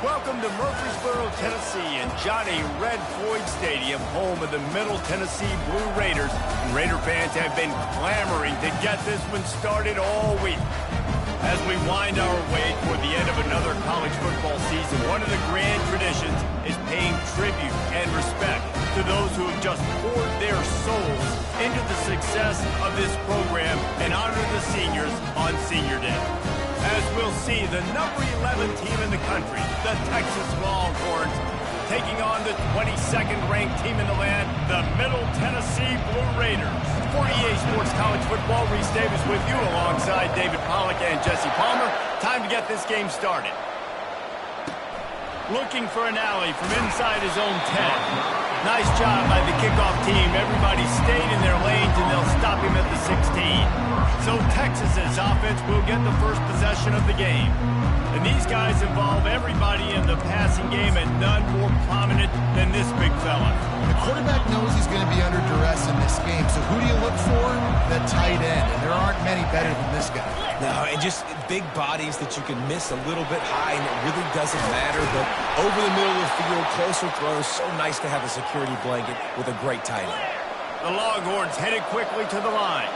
Welcome to Murfreesboro, Tennessee, and Johnny Red Floyd Stadium, home of the Middle Tennessee Blue Raiders. And Raider fans have been clamoring to get this one started all week. As we wind our way toward the end of another college football season, one of the grand traditions is paying tribute and respect to those who have just poured their souls into the success of this program and honor the seniors on Senior Day. As we'll see, the number 11 team in the country, the Texas Longhorns, taking on the 22nd ranked team in the land, the Middle Tennessee Blue Raiders. For EA Sports College Football, Reese Davis with you alongside David Pollack and Jesse Palmer. Time to get this game started. Looking for an alley from inside his own 10. Nice job by the kickoff team. Everybody stayed in their lanes, and they'll stop him at the 16. So Texas's offense will get the first possession of the game. And these guys involve everybody in the passing game, and none more prominent than this big fella. The quarterback knows he's going to be under duress in this game, so who do you look for? The tight end, and there aren't many better than this guy. No, and just big bodies that you can miss a little bit high, and it really doesn't matter, but over the middle of the field, closer throws, so nice to have a security blanket with a great tight end. The Longhorns headed quickly to the line.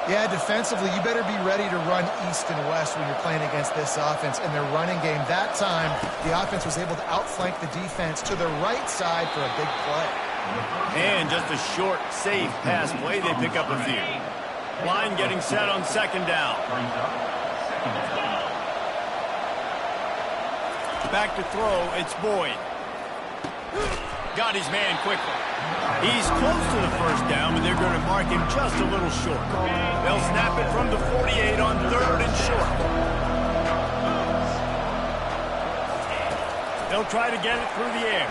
Yeah, defensively, you better be ready to run east and west when you're playing against this offense. In their running game, that time, the offense was able to outflank the defense to the right side for a big play. And just a short, safe pass play, they pick up a few. Line getting set on second down. Back to throw, it's Boyd. Got his man quickly. He's close to the first down, but they're going to mark him just a little short. They'll snap it from the 48 on third and short. They'll try to get it through the air.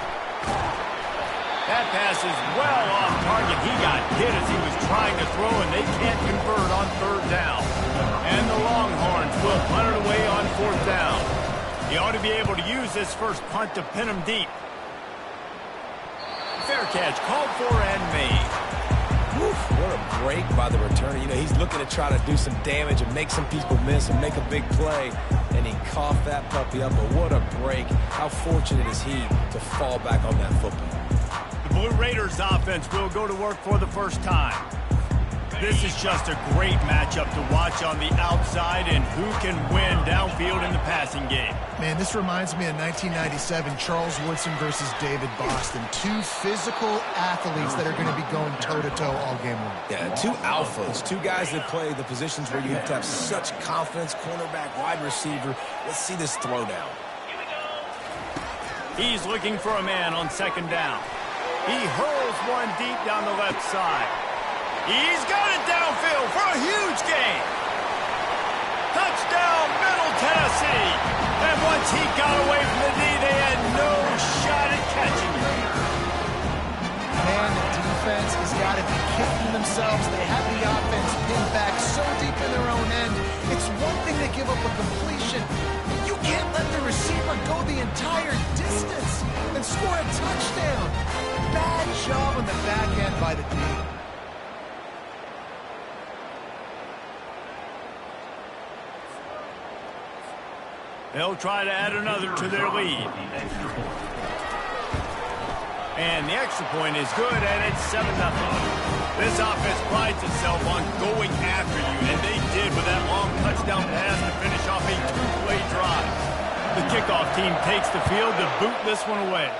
That pass is well off target. He got hit as he was trying to throw, and they can't convert on third down. And the Longhorns will punt it away on fourth down. He ought to be able to use this first punt to pin him deep. Fair catch, called for and made. Oof, what a break by the returner. You know, he's looking to try to do some damage and make some people miss and make a big play. And he coughed that puppy up, but what a break. How fortunate is he to fall back on that football. The Blue Raiders offense will go to work for the first time. This is just a great matchup to watch on the outside, and who can win downfield in the passing game. Man, this reminds me of 1997, Charles Woodson versus David Boston. Two physical athletes that are going to be going toe-to-toe all game long. Yeah, two alphas, two guys that play the positions where you have to have such confidence, cornerback, wide receiver. Let's see this throw down. He's looking for a man on second down. He hurls one deep down the left side. He's got it downfield for a huge gain. Touchdown, Middle Tennessee. And once he got away from the knee, they had no shot at catching him. Man, the defense has got to be kicking themselves. They have the offense pinned back so deep in their own end. It's one thing to give up a completion. You can't let the receiver go the entire distance and score a touchdown. Bad job on the back end by the team. They'll try to add another to their lead. And the extra point is good, and it's 7-0. This offense prides itself on going after you, and they did with that long touchdown pass to finish off a two-play drive. The kickoff team takes the field to boot this one away.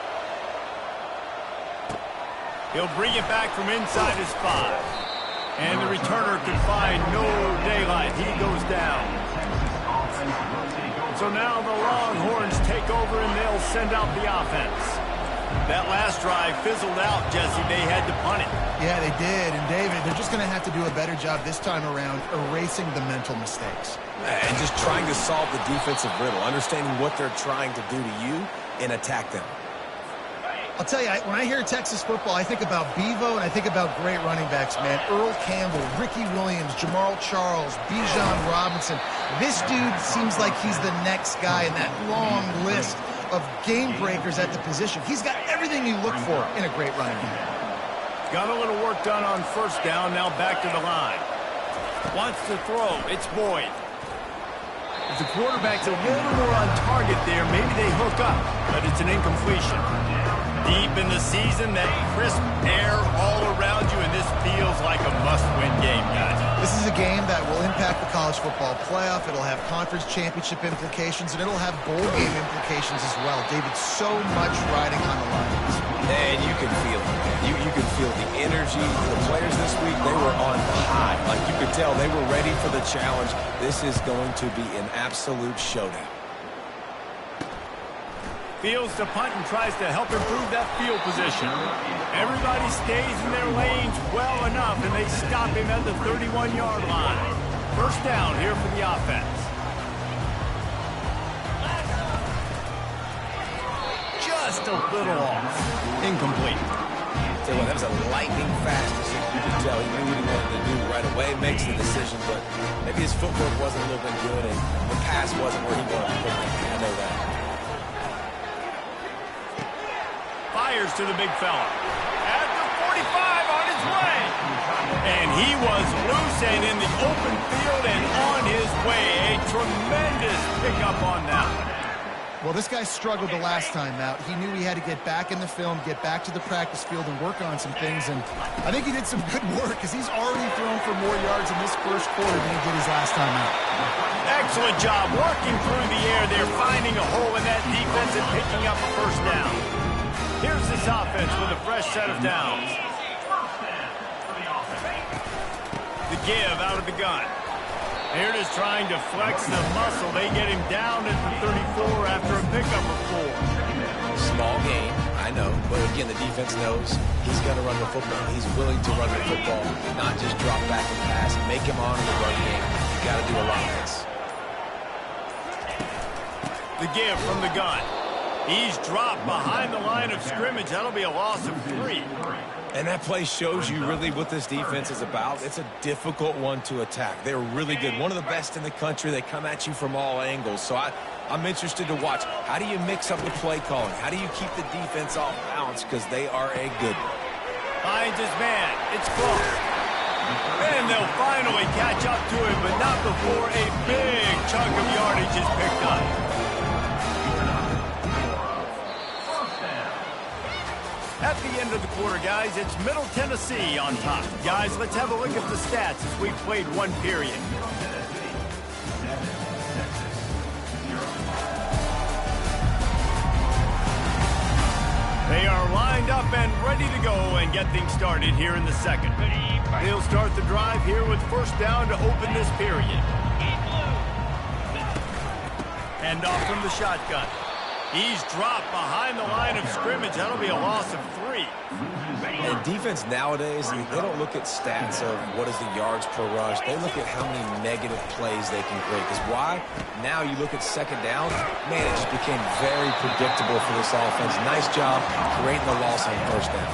He'll bring it back from inside his 5. And the returner could find no daylight. He goes down. So now the Longhorns take over, and they'll send out the offense. That last drive fizzled out, Jesse. They had to punt it. Yeah, they did. And, David, they're just going to have to do a better job this time around erasing the mental mistakes. And just trying to solve the defensive riddle, understanding what they're trying to do to you and attack them. I'll tell you, when I hear Texas football, I think about Bevo and I think about great running backs, man. Earl Campbell, Ricky Williams, Jamal Charles, Bijan Robinson. This dude seems like he's the next guy in that long list of game breakers at the position. He's got everything you look for in a great running game. Got a little work done on first down, now back to the line. Wants to throw, it's Boyd. If the quarterback's a little more on target there, maybe they hook up, but it's an incompletion. Deep in the season, that crisp air all around you, and this feels like a must-win game, guys. This is a game that will impact the college football playoff. It'll have conference championship implications, and it'll have bowl game implications as well. David, so much riding on the line. And you can feel it. You can feel the energy. The players this week, they were on high. Like you could tell, they were ready for the challenge. This is going to be an absolute showdown. Fields to punt and tries to help improve that field position. Everybody stays in their lanes well enough, and they stop him at the 31-yard line. First down here for the offense. Just a little off. Incomplete. So that was a lightning fast decision. You could tell he knew what he wanted to do right away, makes the decision, but maybe his footwork wasn't a little bit good, and the pass wasn't where he wanted to put it. I know that. Fires to the big fella. At the 45 on his way. And he was loose and in the open field and on his way. A tremendous pickup on that. Well, this guy struggled the last time out. He knew he had to get back in the film, get back to the practice field, and work on some things. And I think he did some good work because he's already thrown for more yards in this first quarter than he did his last time out. Excellent job working through the air there, finding a hole in that defense and picking up a first down. Here's this offense with a fresh set of downs. The give out of the gun. Here it is trying to flex the muscle. They get him down at the 34 after a pickup of 4. Small gain, I know, but again, the defense knows he's going to run the football. He's willing to run the football, not just drop back and pass, make him honor the run game. You got to do a lot of this. The give from the gun. He's dropped behind the line of scrimmage. That'll be a loss of 3. And that play shows you really what this defense is about. It's a difficult one to attack. They're really good. One of the best in the country. They come at you from all angles. So I'm interested to watch. How do you mix up the play calling? How do you keep the defense off balance? Because they are a good one. Finds his man. It's close. And they'll finally catch up to him, but not before a big chunk of yardage is picked up. At the end of the quarter, guys, it's Middle Tennessee on top. Guys, let's have a look at the stats as we've played one period. They are lined up and ready to go and get things started here in the second. They'll start the drive here with first down to open this period. Hand off from the shotgun. He's dropped behind the line of scrimmage. That'll be a loss of 3. And defense nowadays, they don't look at stats of what is the yards per rush. They look at how many negative plays they can create. Because why? Now you look at second down, man, it just became very predictable for this offense. Nice job creating the loss on first down.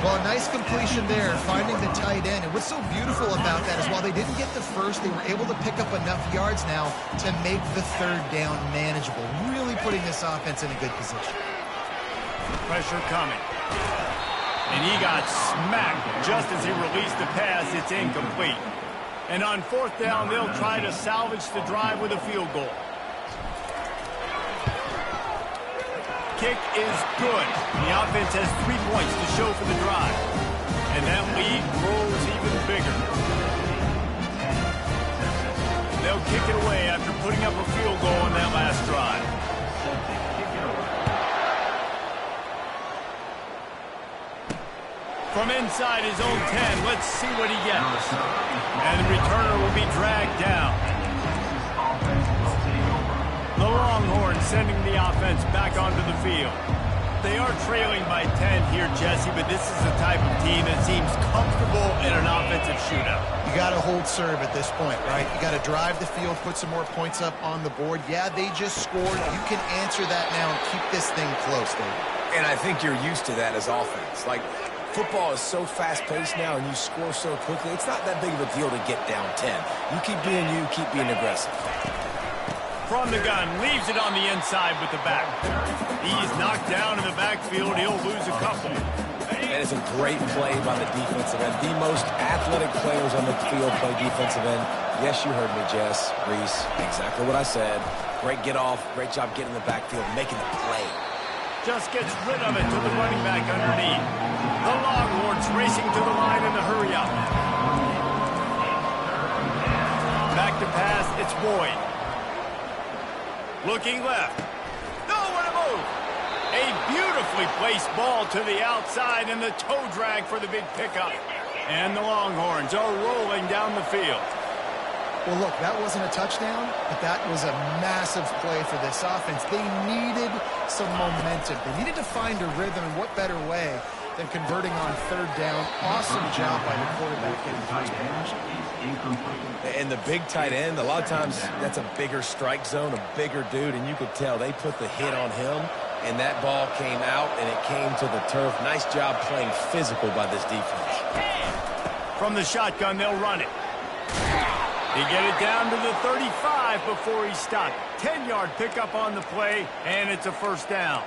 Well, a nice completion there, finding the tight end. And what's so beautiful about that is while they didn't get the first, they were able to pick up enough yards now to make the third down manageable. Really putting this offense in a good position. Pressure coming. And he got smacked just as he released the pass. It's incomplete. And on fourth down, they'll try to salvage the drive with a field goal. Kick is good. The offense has 3 points to show for the drive. And that lead grows even bigger. They'll kick it away after putting up a field goal on that last drive. From inside his own 10, let's see what he gets. And the returner will be dragged down. The Longhorns sending the offense back onto the field. They are trailing by 10 here, Jesse, but this is the type of team that seems comfortable in an offensive shootout. You got to hold serve at this point, right? You got to drive the field, put some more points up on the board. Yeah, they just scored. You can answer that now and keep this thing close, David. And I think you're used to that as offense. Like, football is so fast-paced now and you score so quickly, it's not that big of a deal to get down 10. You keep being you, keep being aggressive. From the gun, leaves it on the inside with the back. He's knocked down in the backfield. He'll lose a couple. And it's a great play by the defensive end. The most athletic players on the field play defensive end. Yes, you heard me, Jess, Reese. Exactly what I said. Great get off. Great job getting in the backfield, making the play. Just gets rid of it to the running back underneath. The Longhorns racing to the line in the hurry-up. Back to pass, it's Boyd. Looking left. Nowhere to move. A beautifully placed ball to the outside and the toe drag for the big pickup. And the Longhorns are rolling down the field. Well, look, that wasn't a touchdown, but that was a massive play for this offense. They needed some momentum. They needed to find a rhythm, and what better way than converting on third down. Awesome job by the quarterback getting first down. And the big tight end, a lot of times that's a bigger strike zone, a bigger dude, and you could tell they put the hit on him, and that ball came out, and it came to the turf. Nice job playing physical by this defense. From the shotgun, they'll run it. He get it down to the 35 before he stopped. 10-yard pickup on the play, and it's a first down.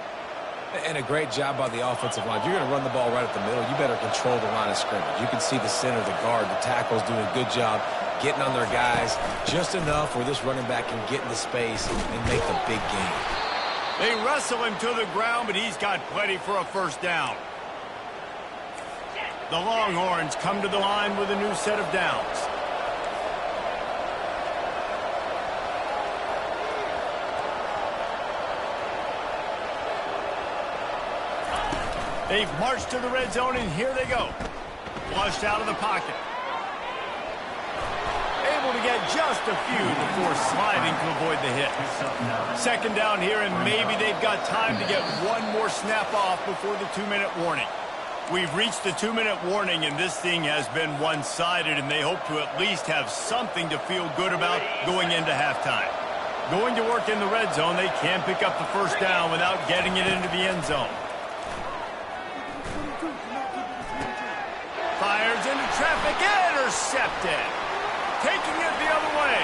And a great job by the offensive line. If you're going to run the ball right at the middle, you better control the line of scrimmage. You can see the center, the guard, the tackles doing a good job getting on their guys just enough where this running back can get into space and make the big game. They wrestle him to the ground, but he's got plenty for a first down. The Longhorns come to the line with a new set of downs. They've marched to the red zone, and here they go. Flushed out of the pocket. Able to get just a few before sliding to avoid the hit. Second down here, and maybe they've got time to get one more snap off before the 2-minute warning. We've reached the 2-minute warning, and this thing has been one-sided, and they hope to at least have something to feel good about going into halftime. Going to work in the red zone, they can pick up the first down without getting it into the end zone. Fires into traffic, intercepted. Taking it the other way.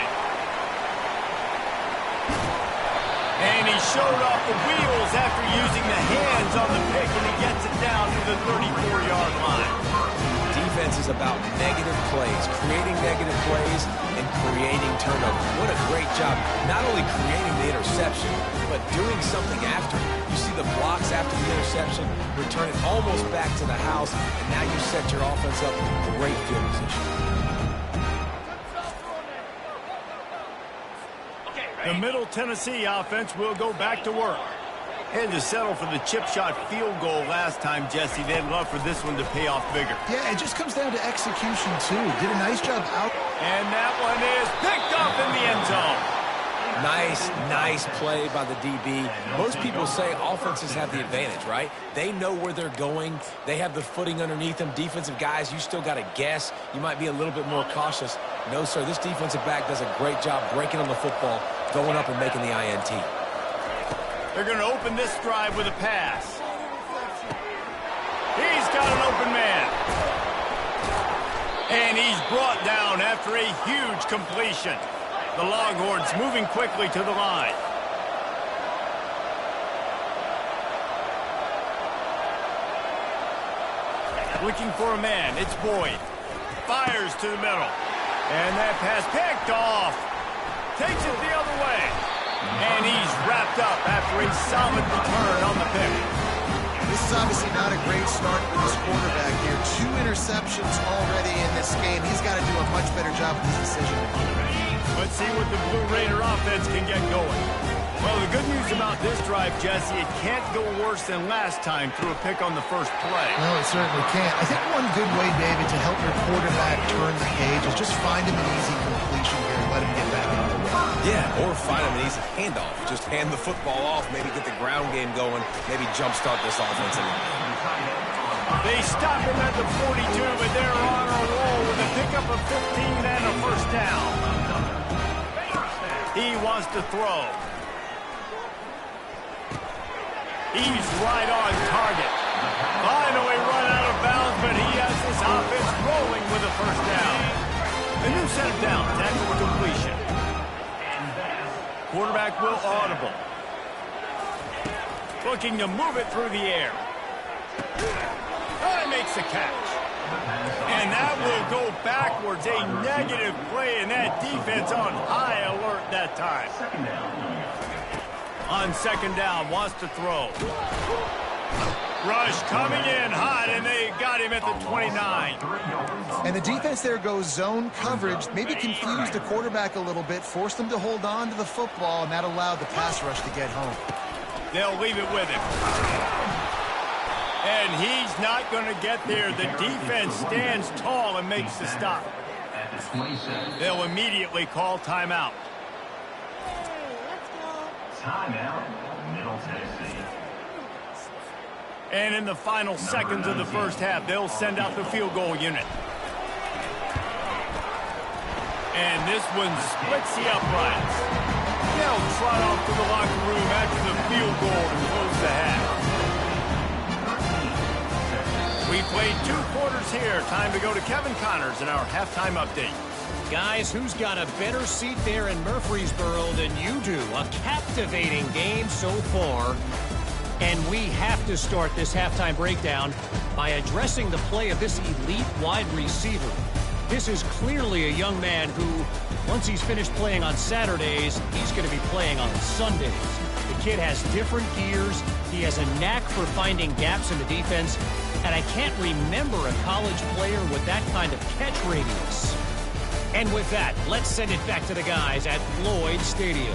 And he showed off the wheels after using the hands on the pick, and he gets it down to the 34-yard line. Defense is about negative plays, creating negative plays and creating turnovers. What a great job, not only creating the interception, but doing something after. You see the blocks after the interception, return it almost back to the house, and now you set your offense up in great field position. The Middle Tennessee offense will go back to work. Had to settle for the chip shot field goal last time, Jesse. They'd love for this one to pay off bigger. Yeah, it just comes down to execution, too. Did a nice job out. And that one is picked up in the end zone. Nice play by the DB. Most people say offenses have the advantage, right? They know where they're going. They have the footing underneath them. Defensive guys, you still got to guess. You might be a little bit more cautious. No, sir, this defensive back does a great job breaking on the football, going up and making the INT. They're going to open this drive with a pass. He's got an open man. And he's brought down after a huge completion. The Longhorns moving quickly to the line. Looking for a man. It's Boyd. Fires to the middle. And that pass picked off. Takes it the other way. And he's wrapped up after a solid return on the pick. This is obviously not a great start for this quarterback here. 2 interceptions already in this game. He's got to do a much better job with his decision. Let's see what the Blue Raider offense can get going. Well, the good news about this drive, Jesse, it can't go worse than last time through a pick on the first play. No, it certainly can't. I think one good way, David, to help your quarterback turn the page is just find him an easy completion here and let him get back into the run. Yeah, or find him an easy handoff. Just hand the football off, maybe get the ground game going, maybe jumpstart this offense a little bit. They stop him at the 42, but they're on a roll with a pickup of 15 and a first down. He wants to throw. He's right on target. Finally run out of bounds, but he has this offense rolling with a first down. A new set of downs after the completion. Quarterback will audible. Looking to move it through the air. And makes the catch. And that will go backwards. A negative play, and that defense on high alert that time. On second down, wants to throw. Rush coming in hot, and they got him at the 29. And the defense there goes zone coverage, maybe confused the quarterback a little bit, forced him to hold on to the football, and that allowed the pass rush to get home. They'll leave it with him. And he's not going to get there. The defense stands tall and makes the stop. They'll immediately call timeout. Timeout, Middle Tennessee. And in the final seconds of the first half, they'll send out the field goal unit. And this one splits the uprights. They'll trot off to the locker room after the field goal to close the half. We played 2 quarters here. Time to go to Kevin Connors in our halftime update. Guys, who's got a better seat there in Murfreesboro than you do? A captivating game so far. And we have to start this halftime breakdown by addressing the play of this elite wide receiver. This is clearly a young man who, once he's finished playing on Saturdays, he's going to be playing on Sundays. The kid has different gears. He has a knack for finding gaps in the defense. And I can't remember a college player with that kind of catch radius. And with that, let's send it back to the guys at Floyd Stadium.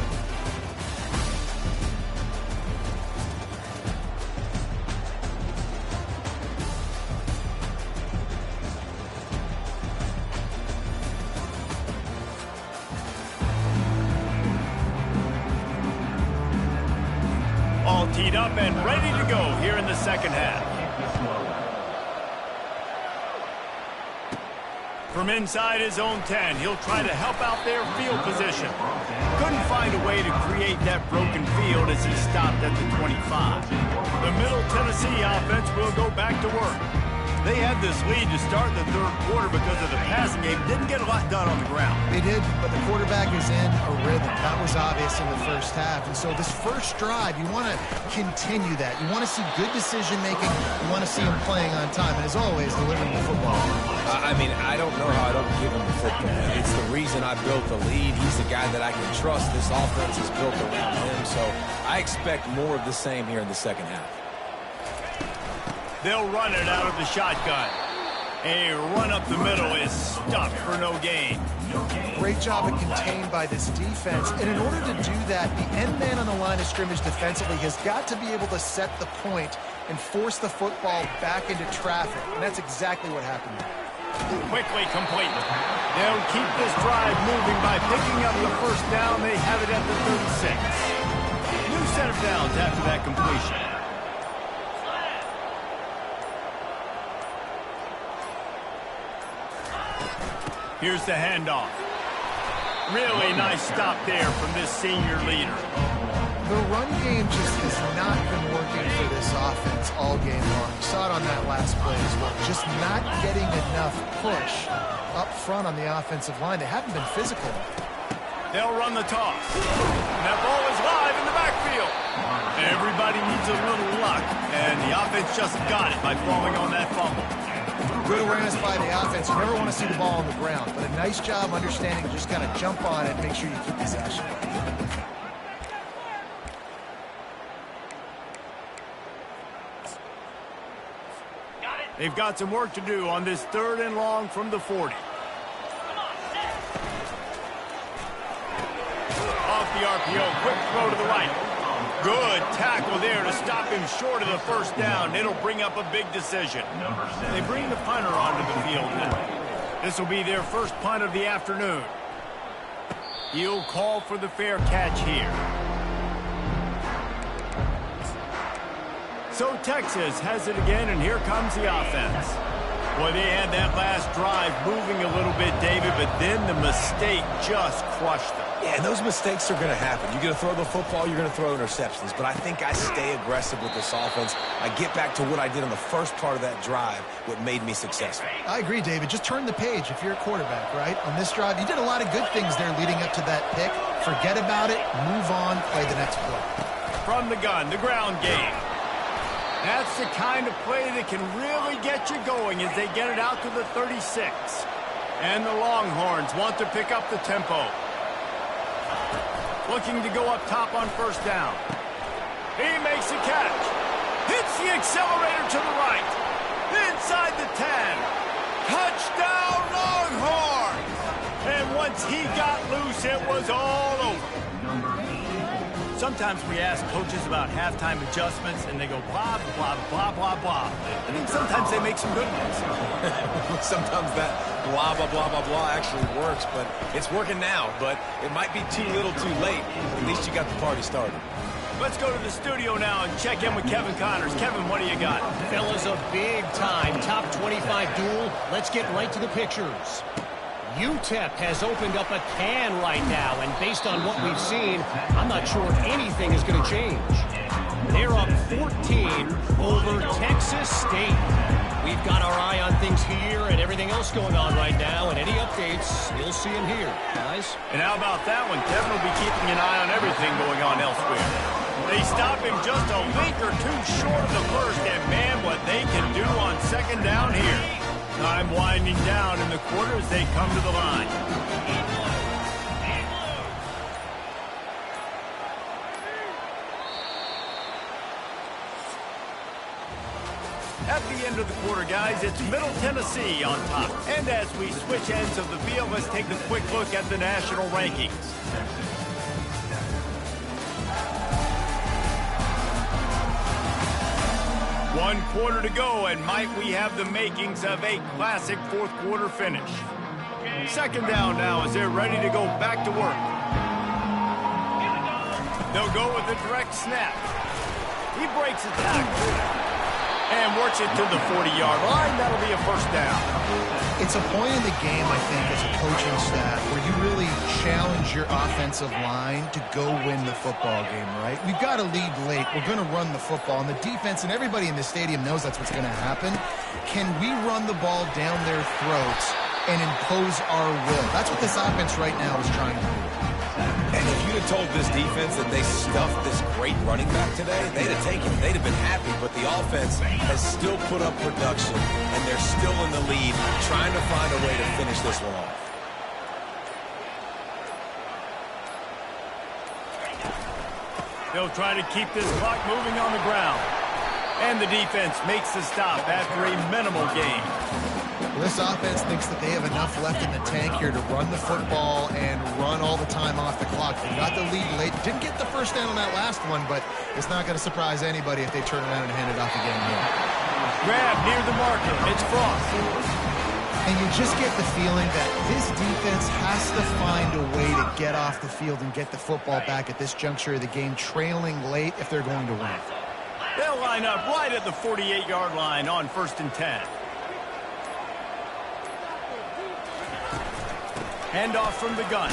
All teed up and ready to go here in the second half. From inside his own 10, he'll try to help out their field position. Couldn't find a way to create that broken field as he stopped at the 25. The Middle Tennessee offense will go back to work. They had this lead to start the third quarter because of the passing game. Didn't get a lot done on the ground. They did, but the quarterback is in a rhythm. That was obvious in the first half. And so this first drive, you want to continue that. You want to see good decision-making. You want to see him playing on time. And as always, delivering the football. I mean, I don't know how I don't give him the football. It's the reason I built the lead. He's the guy that I can trust. This offense is built around him. So I expect more of the same here in the second half. They'll run it out of the shotgun. A run up the middle is stuffed for no gain. Great job of contained by this defense. And in order to do that, the end man on the line of scrimmage defensively has got to be able to set the point and force the football back into traffic. And that's exactly what happened. Quickly complete. They'll keep this drive moving by picking up the first down. They have it at the 36. New set of downs after that completion. Here's the handoff. Really nice stop there from this senior leader. The run game just has not been working for this offense all game long. You saw it on that last play as well. Just not getting enough push up front on the offensive line. They haven't been physical. They'll run the toss. And that ball is live in the backfield. Everybody needs a little luck, and the offense just got it by falling on that fumble. Good awareness by the offense. You never want to see the ball on the ground, but a nice job understanding just kind of jump on it and make sure you keep possession. They've got some work to do on this 3rd and long from the 40. Off the RPO, quick throw to the right. Good tackle there to stop him short of the first down. It'll bring up a big decision. They bring the punter onto the field now. This will be their first punt of the afternoon. He'll call for the fair catch here. So Texas has it again, and here comes the offense. Boy, they had that last drive moving a little bit, David, but then the mistake just crushed them. Yeah, and those mistakes are going to happen. You're going to throw the football, you're going to throw interceptions. But I think I stay aggressive with this offense. I get back to what I did on the first part of that drive, what made me successful. I agree, David. Just turn the page if you're a quarterback, right? On this drive, you did a lot of good things there leading up to that pick. Forget about it, move on, play the next play. From the gun, the ground game. That's the kind of play that can really get you going as they get it out to the 36. And the Longhorns want to pick up the tempo. Looking to go up top on first down. He makes a catch. Hits the accelerator to the right. Inside the 10. Touchdown Longhorns! And once he got loose, it was all over. Sometimes we ask coaches about halftime adjustments, and they go blah, blah, blah, blah, blah. I mean, sometimes they make some good ones. Sometimes that blah, blah, blah, blah, blah actually works, but it's working now. But it might be too little too late. At least you got the party started. Let's go to the studio now and check in with Kevin Connors. Kevin, what do you got? Fellas, a big-time top 25 duel. Let's get right to the pictures. UTEP has opened up a can right now, and based on what we've seen, I'm not sure anything is going to change. They're up 14 over Texas State. We've got our eye on things here and everything else going on right now, and any updates, you'll see them here, guys. And how about that one? Kevin will be keeping an eye on everything going on elsewhere. They stop him just a link or two short of the first, and man, what they can do on second down here. Time winding down in the quarter as they come to the line. At the end of the quarter, guys, it's Middle Tennessee on top. And as we switch ends of the field, let's take a quick look at the national rankings. One quarter to go, and might we have the makings of a classic fourth quarter finish. Second down now as they're ready to go back to work. They'll go with a direct snap. He breaks a tackle and works it to the 40-yard line. That'll be a first down. It's a point in the game, I think, as a coaching staff, where you really challenge your offensive line to go win the football game, right? We've got to lead late. We're going to run the football. And the defense and everybody in the stadium knows that's what's going to happen. Can we run the ball down their throats and impose our will? That's what this offense right now is trying to do. And if you'd have told this defense that they stuffed this great running back today, they'd have taken it. They'd have been happy. But the offense has still put up production, and they're still in the lead, trying to find a way to finish this one off. They'll try to keep this clock moving on the ground. And the defense makes the stop after a minimal gain. This offense thinks that they have enough left in the tank here to run the football and run all the time off the clock. They got the lead late. Didn't get the first down on that last one, but it's not going to surprise anybody if they turn around and hand it off again here. Grab near the marker. It's Frost. And you just get the feeling that this defense has to find a way to get off the field and get the football back at this juncture of the game, trailing late if they're going to win. They'll line up right at the 48-yard line on 1st and 10. Handoff from the gun.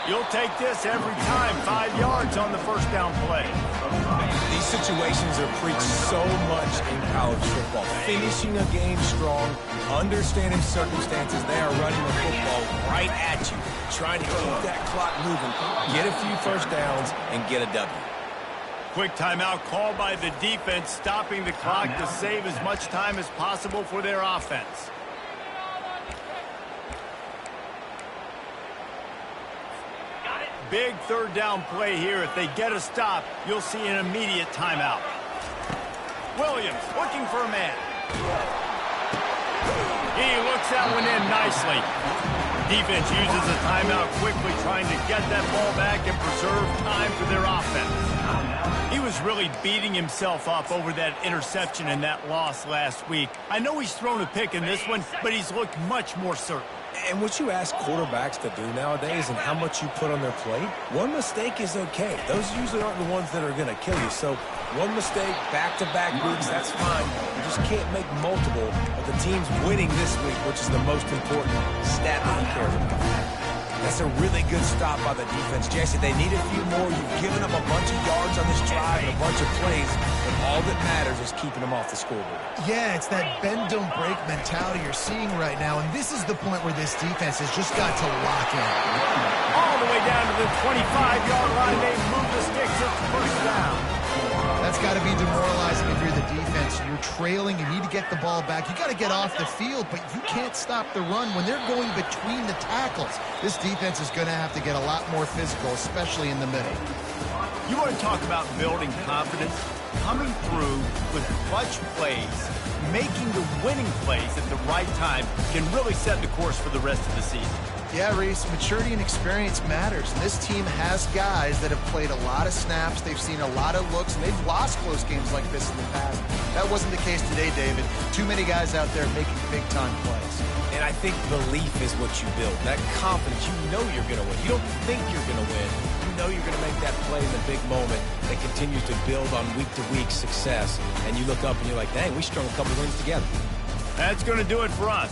You'll take this every time. 5 yards on the first down play. These situations are preached so much in college football. Finishing a game strong, understanding circumstances. They are running the football right at you, trying to keep that clock moving, get a few first downs, and get a W. Quick timeout called by the defense, stopping the clock to save as much time as possible for their offense. Big third down play here. If they get a stop, you'll see an immediate timeout. Williams looking for a man. He looks that one in nicely. Defense uses a timeout quickly, trying to get that ball back and preserve time for their offense. He was really beating himself up over that interception and that loss last week. I know he's thrown a pick in this one, but he's looked much more certain. And what you ask quarterbacks to do nowadays and how much you put on their plate, one mistake is okay. Those usually aren't the ones that are going to kill you. So one mistake, back-to-back weeks, that's fine. You just can't make multiple of the teams winning this week, which is the most important stat that he cares about. That's a really good stop by the defense. Jesse, they need a few more. You've given up a bunch of yards on this drive and a bunch of plays, and all that matters is keeping them off the scoreboard. Yeah, it's that bend, don't break mentality you're seeing right now, and this is the point where this defense has just got to lock in. All the way down to the 25-yard line. They move the sticks. It's first down. That's got to be demoralizing trailing, you need to get the ball back. You got to get off the field, but you can't stop the run when they're going between the tackles. This defense is going to have to get a lot more physical, especially in the middle. You want to talk about building confidence? Coming through with clutch plays, making the winning plays at the right time can really set the course for the rest of the season. Yeah, Reese, maturity and experience matters. And this team has guys that have played a lot of snaps. They've seen a lot of looks, and they've lost close games like this in the past. That wasn't the case today, David. Too many guys out there making big-time plays. And I think belief is what you build. That confidence, you know you're going to win. You don't think you're going to win. You know you're going to make that play in the big moment that continues to build on week-to-week success. And you look up and you're like, dang, we strung a couple wins together. That's going to do it for us.